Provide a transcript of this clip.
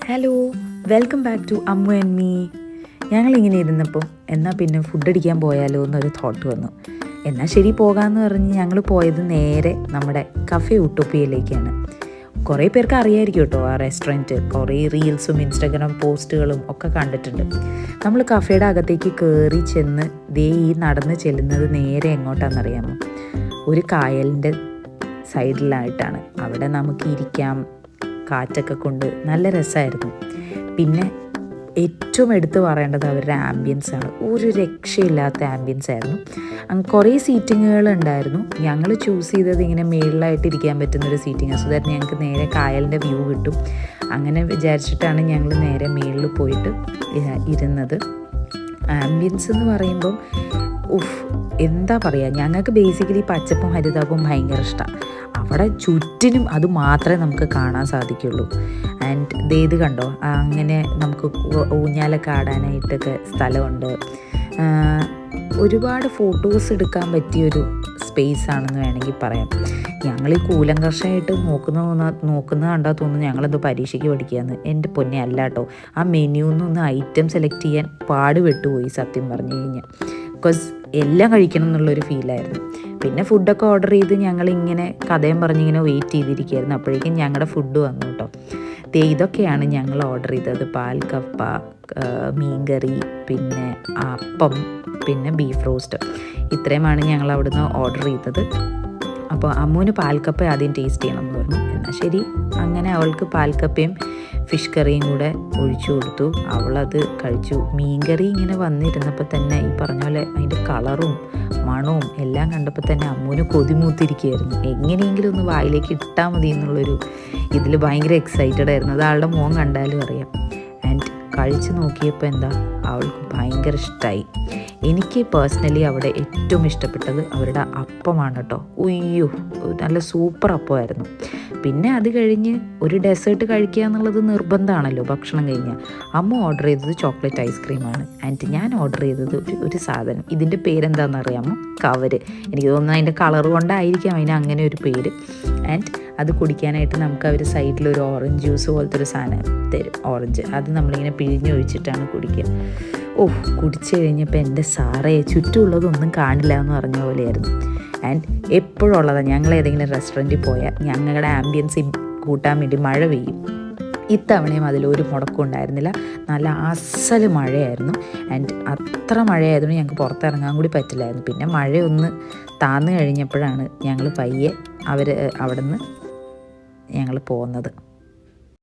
Hello, welcome back to Ammu and me. ഞങ്ങളിങ്ങനെ ഇരുന്നപ്പോൾ എന്നാൽ പിന്നെ ഫുഡ് അടിക്കാൻ പോയാലോ എന്നൊരു തോട്ട് വന്നു. എന്നാൽ ശരി പോകാമെന്ന് പറഞ്ഞ് ഞങ്ങൾ പോയത് നേരെ നമ്മുടെ കഫേ യൂട്ടോപ്പിയയിലേക്കാണ്. കുറേ പേർക്ക് അറിയായിരിക്കും കേട്ടോ ആ റെസ്റ്റോറൻറ്റ്. കുറേ റീൽസും ഇൻസ്റ്റാഗ്രാം പോസ്റ്റുകളും ഒക്കെ കണ്ടിട്ടുണ്ട്. നമ്മൾ കഫേയുടെ അകത്തേക്ക് കയറി ചെന്ന് ഈ നടന്ന് ചെല്ലുന്നത് നേരെ എങ്ങോട്ടാണെന്നറിയാമോ? ഒരു കായലിൻ്റെ സൈഡിലായിട്ടാണ്. അവിടെ നമുക്ക് ഇരിക്കാം, കാറ്റൊക്കെ കൊണ്ട് നല്ല രസമായിരുന്നു. പിന്നെ ഏറ്റവും എടുത്തു പറയേണ്ടത് അവരുടെ ആംബിയൻസാണ്. ഒരു രക്ഷയില്ലാത്ത ആംബിയൻസ് ആയിരുന്നു. കുറേ സീറ്റിങ്ങുകളുണ്ടായിരുന്നു. ഞങ്ങൾ ചൂസ് ചെയ്തത് ഇങ്ങനെ മേളിലായിട്ട് ഇരിക്കാൻ പറ്റുന്നൊരു സീറ്റിംഗ്, സോ ദാറ്റ് ഞങ്ങൾക്ക് നേരെ കായലിൻ്റെ വ്യൂ കിട്ടും. അങ്ങനെ വിചാരിച്ചിട്ടാണ് ഞങ്ങൾ നേരെ മേളിൽ പോയിട്ട് ഇരുന്നത്. ആംബിയൻസ് എന്ന് പറയുമ്പം എന്താ പറയുക, ഞങ്ങൾക്ക് ബേസിക്കലി പച്ചപ്പും ഹരിതാപവും ഭയങ്കര ഇഷ്ടമാണ്. അവിടെ ചുറ്റിനും അത് മാത്രമേ നമുക്ക് കാണാൻ സാധിക്കുള്ളൂ. ആൻഡ് ഇത് കണ്ടോ, അങ്ങനെ നമുക്ക് ഊഞ്ഞാലൊക്കെ ആടാനായിട്ടൊക്കെ സ്ഥലമുണ്ട്. ഒരുപാട് ഫോട്ടോസ് എടുക്കാൻ പറ്റിയൊരു സ്പേസ് ആണെന്ന് വേണമെങ്കിൽ പറയാം. ഞങ്ങൾ ഈ കൂലങ്കർഷമായിട്ട് നോക്കുന്നത് കണ്ടാൽ തോന്നുന്നു ഞങ്ങളെന്തോ പരീക്ഷയ്ക്ക് പഠിക്കുകയെന്ന്. എൻ്റെ പൊന്നെ അല്ല കേട്ടോ. ആ മെനുന്നൊന്ന് ഐറ്റം സെലക്ട് ചെയ്യാൻ പാടുപെട്ടുപോയി സത്യം പറഞ്ഞു കഴിഞ്ഞാൽ. ബിക്കോസ് എല്ലാം കഴിക്കണം എന്നുള്ളൊരു ഫീലായിരുന്നു. പിന്നെ ഫുഡൊക്കെ ഓർഡർ ചെയ്ത് ഞങ്ങളിങ്ങനെ കഥയും പറഞ്ഞിങ്ങനെ വെയിറ്റ് ചെയ്തിരിക്കുകയായിരുന്നു. അപ്പോഴേക്കും ഞങ്ങളുടെ ഫുഡ് വന്നു കേട്ടോ. ഇതൊക്കെയാണ് ഞങ്ങൾ ഓർഡർ ചെയ്തത്: പാൽക്കപ്പ, മീൻകറി, പിന്നെ അപ്പം, പിന്നെ ബീഫ് റോസ്റ്റ്. ഇത്രയുമാണ് ഞങ്ങൾ അവിടുന്ന് ഓർഡർ ചെയ്തത്. അപ്പോൾ അമ്മുവിന് പാൽക്കപ്പ ആദ്യം ടേസ്റ്റ് ചെയ്യണം എന്ന് പറഞ്ഞു. എന്നാൽ ശരി, അങ്ങനെ അവൾക്ക് പാൽക്കപ്പയും ഫിഷ് കറിയും കൂടെ ഒഴിച്ചു കൊടുത്തു. അവളത് കഴിച്ചു. മീൻകറി ഇങ്ങനെ വന്നിരുന്നപ്പോൾ തന്നെ ഈ പറഞ്ഞ പോലെ അതിൻ്റെ കളറും മണവും എല്ലാം കണ്ടപ്പോൾ തന്നെ അമ്മുവിന് കൊതിമൂത്തിരിക്കുകയായിരുന്നു. എങ്ങനെയെങ്കിലും ഒന്ന് വായിലേക്ക് ഇട്ടാൽ മതി എന്നുള്ളൊരു ഇതിൽ ഭയങ്കര എക്സൈറ്റഡ് ആയിരുന്നു. അത് ആളുടെ മുഖം കണ്ടാലും അറിയാം. ആൻഡ് കഴിച്ച് നോക്കിയപ്പോൾ അവൾക്ക് ഭയങ്കര ഇഷ്ടമായി. എനിക്ക് പേഴ്സണലി അവിടെ ഏറ്റവും ഇഷ്ടപ്പെട്ടത് അവരുടെ അപ്പമാണ് കേട്ടോ. ഉയ്യോ, നല്ല സൂപ്പർ അപ്പമായിരുന്നു. പിന്നെ അത് കഴിഞ്ഞ് ഒരു ഡെസേർട്ട് കഴിക്കുക എന്നുള്ളത് നിർബന്ധമാണല്ലോ ഭക്ഷണം കഴിഞ്ഞാൽ. അമ്മ ഓർഡർ ചെയ്തത് ചോക്ലേറ്റ് ഐസ്ക്രീമാണ്. ആൻഡ് ഞാൻ ഓർഡർ ചെയ്തത് ഒരു സാധനം. ഇതിൻ്റെ പേരെന്താണെന്ന് അറിയാമോ? കവര്. എനിക്ക് തോന്നുന്നു അതിൻ്റെ കളർ കൊണ്ടായിരിക്കാം അതിന് അങ്ങനെ ഒരു പേര്. ആൻഡ് അത് കുടിക്കാനായിട്ട് നമുക്ക് അവർ സൈഡിൽ ഒരു ഓറഞ്ച് ജ്യൂസ് പോലത്തെ ഒരു സാധനം തരും, ഓറഞ്ച്. അത് നമ്മളിങ്ങനെ പിഴിഞ്ഞൊഴിച്ചിട്ടാണ് കുടിക്കുക. കുടിച്ചു കഴിഞ്ഞപ്പോൾ എൻ്റെ സാറേ ചുറ്റുമുള്ളതൊന്നും കാണില്ല എന്ന് പറഞ്ഞ പോലെയായിരുന്നു. ആൻഡ് എപ്പോഴും ഉള്ളതാണ്, ഞങ്ങൾ ഏതെങ്കിലും റെസ്റ്റോറൻറ്റിൽ പോയാൽ ഞങ്ങളുടെ ആംബിയൻസ് കൂട്ടാൻ വേണ്ടി മഴ പെയ്യും. ഇത്തവണയും അതിലൊരു മുടക്കം ഉണ്ടായിരുന്നില്ല. നല്ല അസല് മഴയായിരുന്നു. ആൻഡ് അത്ര മഴയായതുകൊണ്ട് ഞങ്ങൾക്ക് പുറത്തിറങ്ങാൻ കൂടി പറ്റില്ലായിരുന്നു. പിന്നെ മഴയൊന്ന് താന്നു കഴിഞ്ഞപ്പോഴാണ് ഞങ്ങൾ പയ്യെ അവിടെ നിന്ന് ഞങ്ങൾ പോകുന്നത്.